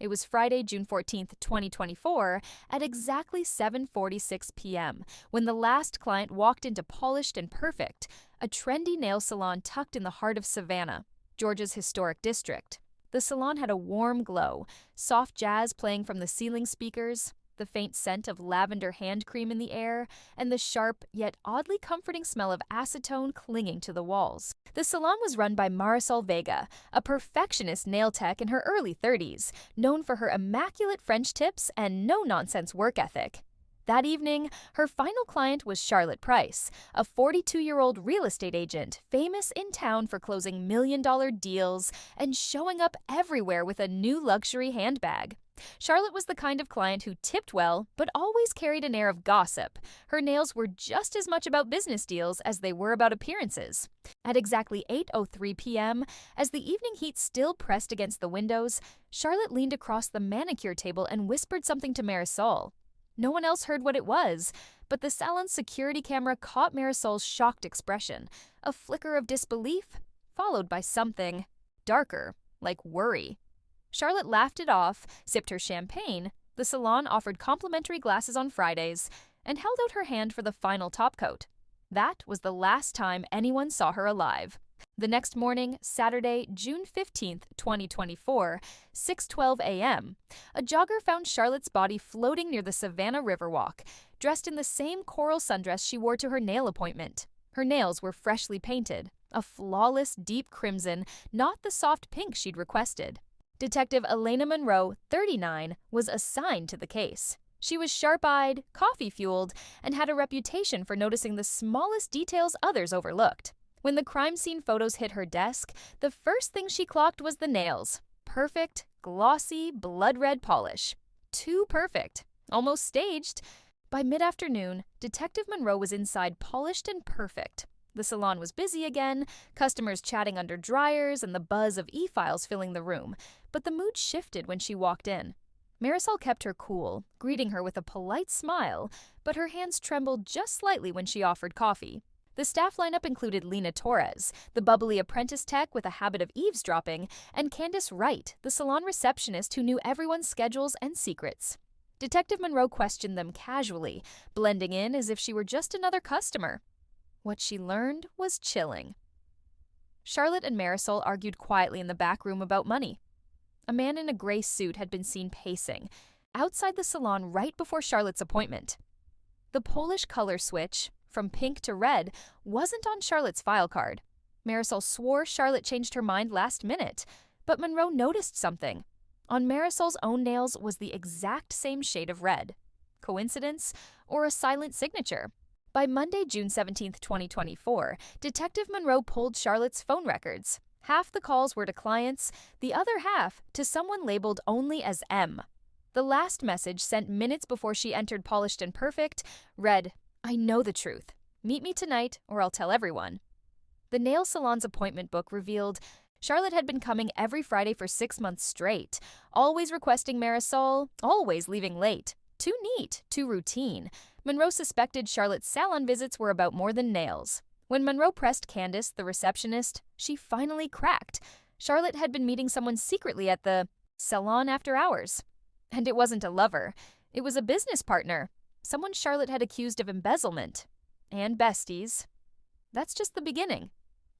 It was Friday, June 14th, 2024, at exactly 7:46 p.m. when the last client walked into Polished and Perfect, a trendy nail salon tucked in the heart of Savannah, Georgia's historic district. The salon had a warm glow, soft jazz playing from the ceiling speakers, the faint scent of lavender hand cream in the air, and the sharp yet oddly comforting smell of acetone clinging to the walls. The salon was run by Marisol Vega, a perfectionist nail tech in her early 30s, known for her immaculate French tips and no-nonsense work ethic. That evening, her final client was Charlotte Price, a 42-year-old real estate agent famous in town for closing million-dollar deals and showing up everywhere with a new luxury handbag. Charlotte was the kind of client who tipped well, but always carried an air of gossip. Her nails were just as much about business deals as they were about appearances. At exactly 8:03 p.m., as the evening heat still pressed against the windows, Charlotte leaned across the manicure table and whispered something to Marisol. No one else heard what it was, but the salon's security camera caught Marisol's shocked expression, a flicker of disbelief, followed by something darker, like worry. Charlotte laughed it off, sipped her champagne, the salon offered complimentary glasses on Fridays, and held out her hand for the final topcoat. That was the last time anyone saw her alive. The next morning, Saturday, June 15th, 2024, 6:12 a.m., a jogger found Charlotte's body floating near the Savannah Riverwalk, dressed in the same coral sundress she wore to her nail appointment. Her nails were freshly painted, a flawless deep crimson, not the soft pink she'd requested. Detective Elena Monroe, 39, was assigned to the case. She was sharp-eyed, coffee-fueled, and had a reputation for noticing the smallest details others overlooked. When the crime scene photos hit her desk, the first thing she clocked was the nails. Perfect, glossy, blood-red polish. Too perfect. Almost staged. By mid-afternoon, Detective Monroe was inside Polished and Perfect. The salon was busy again, customers chatting under dryers and the buzz of e-files filling the room, but the mood shifted when she walked in. Marisol kept her cool, greeting her with a polite smile, but her hands trembled just slightly when she offered coffee. The staff lineup included Lena Torres, the bubbly apprentice tech with a habit of eavesdropping, and Candace Wright, the salon receptionist who knew everyone's schedules and secrets. Detective Monroe questioned them casually, blending in as if she were just another customer. What she learned was chilling. Charlotte and Marisol argued quietly in the back room about money. A man in a gray suit had been seen pacing outside the salon right before Charlotte's appointment. The Polish color switch, from pink to red, wasn't on Charlotte's file card. Marisol swore Charlotte changed her mind last minute, but Monroe noticed something. On Marisol's own nails was the exact same shade of red. Coincidence or a silent signature? By Monday, June 17th, 2024, Detective Monroe pulled Charlotte's phone records. Half the calls were to clients, the other half to someone labeled only as M. The last message, sent minutes before she entered Polished and Perfect, read, "I know the truth. Meet me tonight or I'll tell everyone." The nail salon's appointment book revealed Charlotte had been coming every Friday for 6 months straight, always requesting Marisol, always leaving late. Too neat, too routine. Monroe suspected Charlotte's salon visits were about more than nails. When Monroe pressed Candace, the receptionist, she finally cracked. Charlotte had been meeting someone secretly at the salon after hours. And it wasn't a lover. It was a business partner. Someone Charlotte had accused of embezzlement. And besties. That's just the beginning.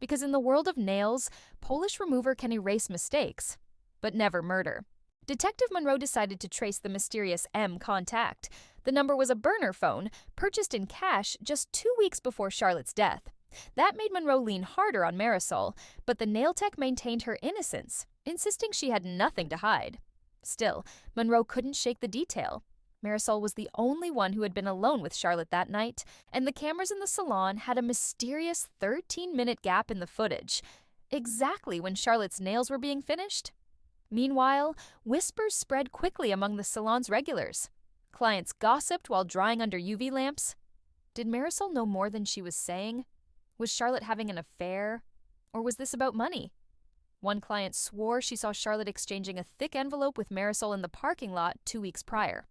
Because in the world of nails, Polish remover can erase mistakes, but never murder. Detective Monroe decided to trace the mysterious M contact. The number was a burner phone, purchased in cash just 2 weeks before Charlotte's death. That made Monroe lean harder on Marisol, but the nail tech maintained her innocence, insisting she had nothing to hide. Still, Monroe couldn't shake the detail. Marisol was the only one who had been alone with Charlotte that night, and the cameras in the salon had a mysterious 13-minute gap in the footage, exactly when Charlotte's nails were being finished. Meanwhile, whispers spread quickly among the salon's regulars. Clients gossiped while drying under UV lamps. Did Marisol know more than she was saying? Was Charlotte having an affair? Or was this about money? One client swore she saw Charlotte exchanging a thick envelope with Marisol in the parking lot 2 weeks prior.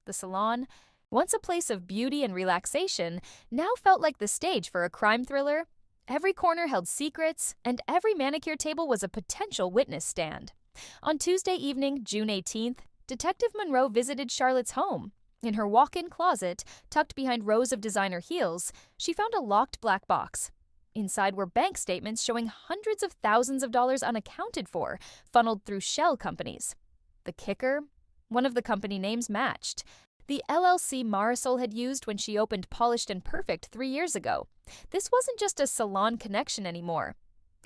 The salon, once a place of beauty and relaxation, now felt like the stage for a crime thriller. Every corner held secrets, and every manicure table was a potential witness stand. On Tuesday evening, June 18th, Detective Monroe visited Charlotte's home. In her walk-in closet, tucked behind rows of designer heels, she found a locked black box. Inside were bank statements showing hundreds of thousands of dollars unaccounted for, funneled through shell companies. The kicker? One of the company names matched. The LLC Marisol had used when she opened Polished and Perfect 3 years ago. This wasn't just a salon connection anymore.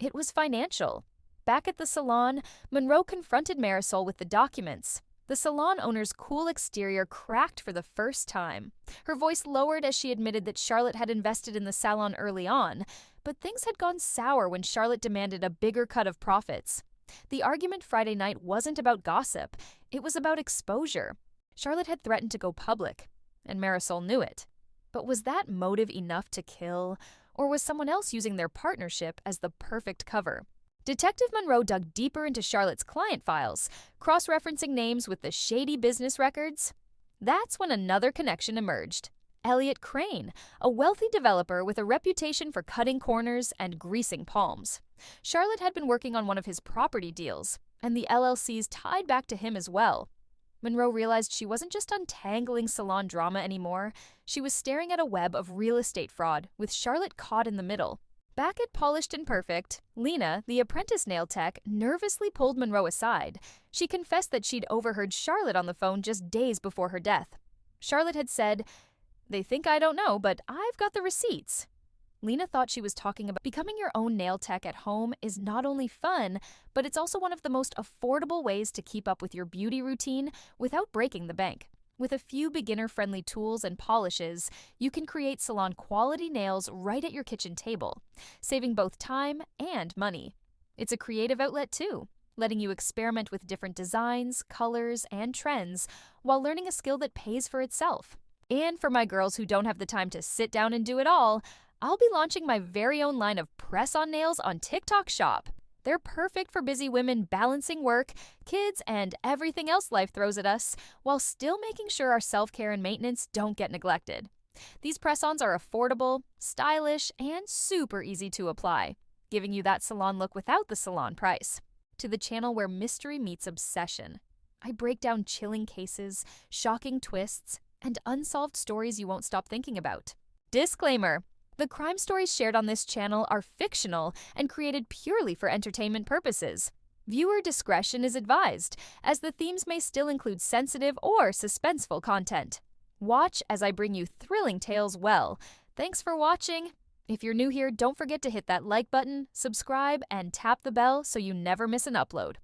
It was financial. Back at the salon, Monroe confronted Marisol with the documents. The salon owner's cool exterior cracked for the first time. Her voice lowered as she admitted that Charlotte had invested in the salon early on, but things had gone sour when Charlotte demanded a bigger cut of profits. The argument Friday night wasn't about gossip, it was about exposure. Charlotte had threatened to go public, and Marisol knew it. But was that motive enough to kill, or was someone else using their partnership as the perfect cover? Detective Monroe dug deeper into Charlotte's client files, cross-referencing names with the shady business records. That's when another connection emerged. Elliot Crane, a wealthy developer with a reputation for cutting corners and greasing palms. Charlotte had been working on one of his property deals, and the LLCs tied back to him as well. Monroe realized she wasn't just untangling salon drama anymore, she was staring at a web of real estate fraud, with Charlotte caught in the middle. Back at Polished and Perfect, Lena, the apprentice nail tech, nervously pulled Monroe aside. She confessed that she'd overheard Charlotte on the phone just days before her death. Charlotte had said, "They think I don't know, but I've got the receipts." Lena thought she was talking about becoming your own nail tech at home is not only fun, but it's also one of the most affordable ways to keep up with your beauty routine without breaking the bank. With a few beginner-friendly tools and polishes, you can create salon-quality nails right at your kitchen table, saving both time and money. It's a creative outlet too, letting you experiment with different designs, colors, and trends while learning a skill that pays for itself. And for my girls who don't have the time to sit down and do it all, I'll be launching my very own line of press-on nails on TikTok Shop. They're perfect for busy women balancing work, kids, and everything else life throws at us, while still making sure our self-care and maintenance don't get neglected. These press-ons are affordable, stylish, and super easy to apply, giving you that salon look without the salon price. To the channel where mystery meets obsession. I break down chilling cases, shocking twists, and unsolved stories you won't stop thinking about. Disclaimer: the crime stories shared on this channel are fictional and created purely for entertainment purposes. Viewer discretion is advised, as the themes may still include sensitive or suspenseful content. Watch as I bring you thrilling tales well. Thanks for watching. If you're new here, don't forget to hit that like button, subscribe, and tap the bell so you never miss an upload.